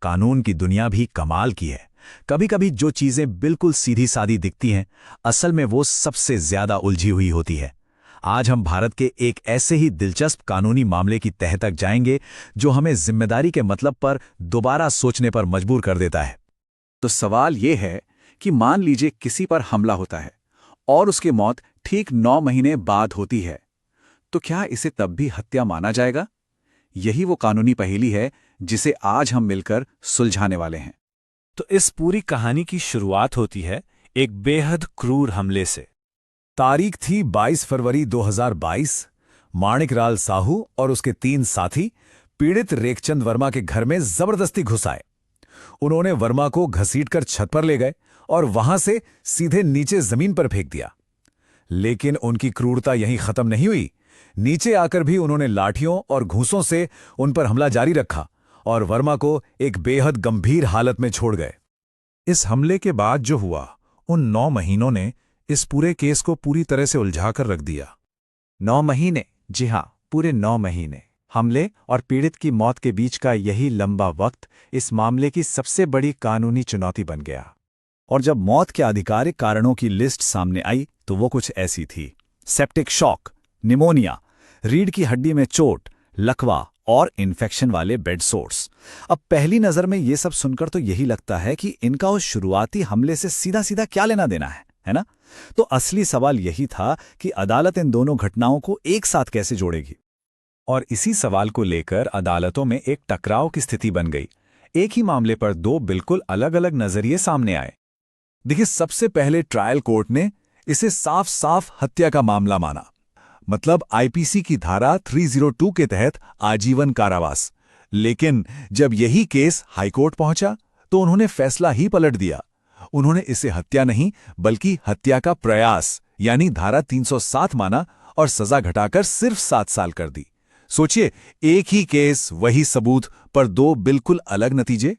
कानून की दुनिया भी कमाल की है। कभी कभी जो चीजें बिल्कुल सीधी सादी दिखती हैं, असल में वो सबसे ज्यादा उलझी हुई होती है। आज हम भारत के एक ऐसे ही दिलचस्प कानूनी मामले की तह तक जाएंगे जो हमें जिम्मेदारी के मतलब पर दोबारा सोचने पर मजबूर कर देता है। तो सवाल ये है कि मान लीजिए किसी पर हमला होता है और उसकी मौत ठीक 9 महीने बाद होती है, तो क्या इसे तब भी हत्या माना जाएगा? यही वो कानूनी पहेली है जिसे आज हम मिलकर सुलझाने वाले हैं। तो इस पूरी कहानी की शुरुआत होती है एक बेहद क्रूर हमले से। तारीख थी 22 फरवरी 2022। माणिकलाल साहू और उसके 3 साथी पीड़ित रेखचंद वर्मा के घर में जबरदस्ती घुस आए। उन्होंने वर्मा को घसीटकर छत पर ले गए और वहां से सीधे नीचे जमीन पर फेंक दिया। लेकिन उनकी क्रूरता यहीं खत्म नहीं हुई। नीचे आकर भी उन्होंने लाठियों और घूंसों से उन पर हमला जारी रखा और वर्मा को एक बेहद गंभीर हालत में छोड़ गए। इस हमले के बाद जो हुआ, उन 9 महीनों ने इस पूरे केस को पूरी तरह से उलझाकर रख दिया। 9 महीने, जी हां, पूरे 9 महीने। हमले और पीड़ित की मौत के बीच का यही लंबा वक्त इस मामले की सबसे बड़ी कानूनी चुनौती बन गया। और जब मौत के आधिकारिक कारणों की लिस्ट सामने आई तो वो कुछ ऐसी थी: सेप्टिक शॉक, निमोनिया, रीढ़ की हड्डी में चोट, लकवा और इन्फेक्शन वाले बेड सोर्स। अब पहली नजर में ये सब सुनकर तो यही लगता है कि इनका उस शुरुआती हमले से सीधा सीधा क्या लेना देना है ना? तो असली सवाल यही था कि अदालत इन दोनों घटनाओं को एक साथ कैसे जोड़ेगी। और इसी सवाल को लेकर अदालतों में एक टकराव की स्थिति बन गई। एक ही मामले पर 2 बिल्कुल अलग अलग नजरिए सामने आए। देखिए, सबसे पहले ट्रायल कोर्ट ने इसे साफ साफ हत्या का मामला माना। मतलब आईपीसी की धारा 302 के तहत आजीवन कारावास। लेकिन जब यही केस हाईकोर्ट पहुंचा तो उन्होंने फैसला ही पलट दिया। उन्होंने इसे हत्या नहीं बल्कि हत्या का प्रयास यानी धारा 307 माना और सजा घटाकर सिर्फ 7 साल कर दी। सोचिए, एक ही केस, वही सबूत, पर 2 बिल्कुल अलग नतीजे।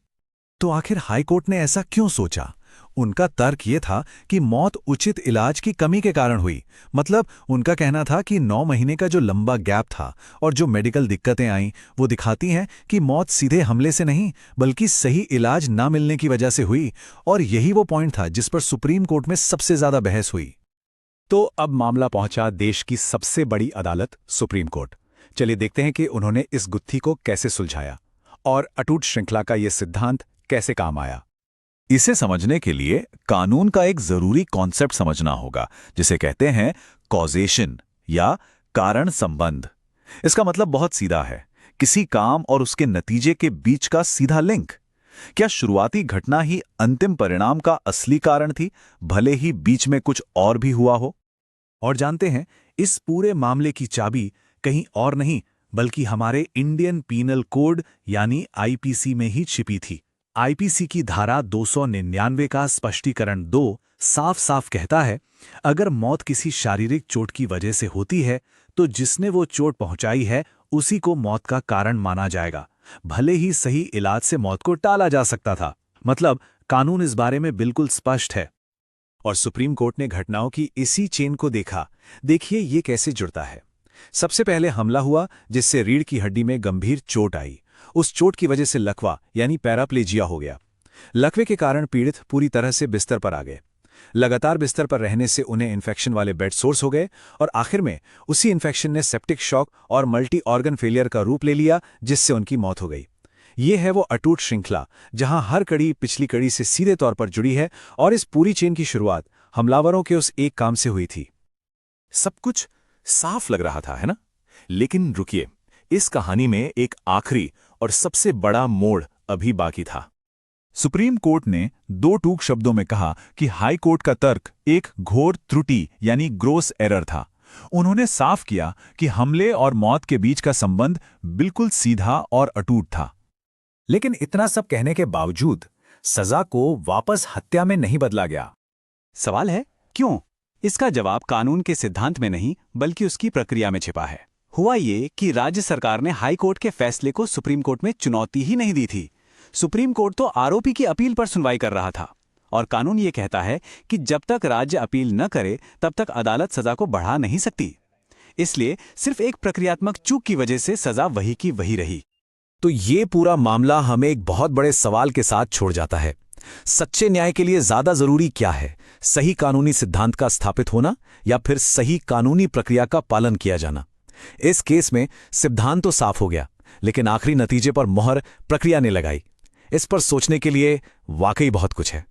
तो आखिर हाईकोर्ट ने ऐसा क्यों सोचा? उनका तर्क ये था कि मौत उचित इलाज की कमी के कारण हुई। मतलब उनका कहना था कि 9 महीने का जो लंबा गैप था और जो मेडिकल दिक्कतें आईं, वो दिखाती हैं कि मौत सीधे हमले से नहीं बल्कि सही इलाज ना मिलने की वजह से हुई। और यही वो पॉइंट था जिस पर सुप्रीम कोर्ट में सबसे ज्यादा बहस हुई। तो अब मामला पहुंचा देश की सबसे बड़ी अदालत, सुप्रीम कोर्ट। चलिए देखते हैं कि उन्होंने इस गुत्थी को कैसे सुलझाया और अटूट श्रृंखला का यह सिद्धांत कैसे काम आया। इसे समझने के लिए कानून का एक जरूरी कॉन्सेप्ट समझना होगा, जिसे कहते हैं कॉजेशन या कारण संबंध। इसका मतलब बहुत सीधा है, किसी काम और उसके नतीजे के बीच का सीधा लिंक। क्या शुरुआती घटना ही अंतिम परिणाम का असली कारण थी, भले ही बीच में कुछ और भी हुआ हो? और जानते हैं, इस पूरे मामले की चाबी कहीं और नहीं बल्कि हमारे इंडियन पीनल कोड यानी आईपीसी में ही छिपी थी। आईपीसी की धारा 299 का स्पष्टीकरण 2 साफ साफ कहता है, अगर मौत किसी शारीरिक चोट की वजह से होती है तो जिसने वो चोट पहुंचाई है उसी को मौत का कारण माना जाएगा, भले ही सही इलाज से मौत को टाला जा सकता था। मतलब कानून इस बारे में बिल्कुल स्पष्ट है। और सुप्रीम कोर्ट ने घटनाओं की इसी चेन को देखा। देखिए ये कैसे जुड़ता है। सबसे पहले हमला हुआ जिससे रीढ़ की हड्डी में गंभीर चोट आई। उस चोट की वजह से लकवा यानी पैराप्लेजिया हो गया। लकवे के कारण पीड़ित पूरी तरह से बिस्तर पर आ गए। लगातार बिस्तर पर रहने से उन्हें इन्फेक्शन वाले बेड सोर्स हो गए और आखिर में उसी इन्फेक्शन ने सेप्टिक शॉक और मल्टी ऑर्गन फेलियर का रूप ले लिया, जिससे उनकी मौत हो गई। ये है वो अटूट श्रृंखला जहां हर कड़ी पिछली कड़ी से सीधे तौर पर जुड़ी है और इस पूरी चेन की शुरुआत हमलावरों के उस एक काम से हुई थी। सब कुछ साफ लग रहा था, है ना? लेकिन रुकिए, इस कहानी में एक आखिरी और सबसे बड़ा मोड़ अभी बाकी था। सुप्रीम कोर्ट ने 2 टूक शब्दों में कहा कि हाई कोर्ट का तर्क एक घोर त्रुटि यानी ग्रोस एरर था। उन्होंने साफ किया कि हमले और मौत के बीच का संबंध बिल्कुल सीधा और अटूट था। लेकिन इतना सब कहने के बावजूद सजा को वापस हत्या में नहीं बदला गया। सवाल है, क्यों? इसका जवाब कानून के सिद्धांत में नहीं बल्कि उसकी प्रक्रिया में छिपा है। हुआ ये कि राज्य सरकार ने हाई कोर्ट के फैसले को सुप्रीम कोर्ट में चुनौती ही नहीं दी थी। सुप्रीम कोर्ट तो आरोपी की अपील पर सुनवाई कर रहा था और कानून ये कहता है कि जब तक राज्य अपील न करे तब तक अदालत सजा को बढ़ा नहीं सकती। इसलिए सिर्फ एक प्रक्रियात्मक चूक की वजह से सजा वही की वही रही। तो ये पूरा मामला हमें एक बहुत बड़े सवाल के साथ छोड़ जाता है। सच्चे न्याय के लिए ज्यादा जरूरी क्या है, सही कानूनी सिद्धांत का स्थापित होना या फिर सही कानूनी प्रक्रिया का पालन किया जाना? इस केस में सिद्धांत तो साफ हो गया, लेकिन आखिरी नतीजे पर मोहर प्रक्रिया ने लगाई। इस पर सोचने के लिए वाकई बहुत कुछ है।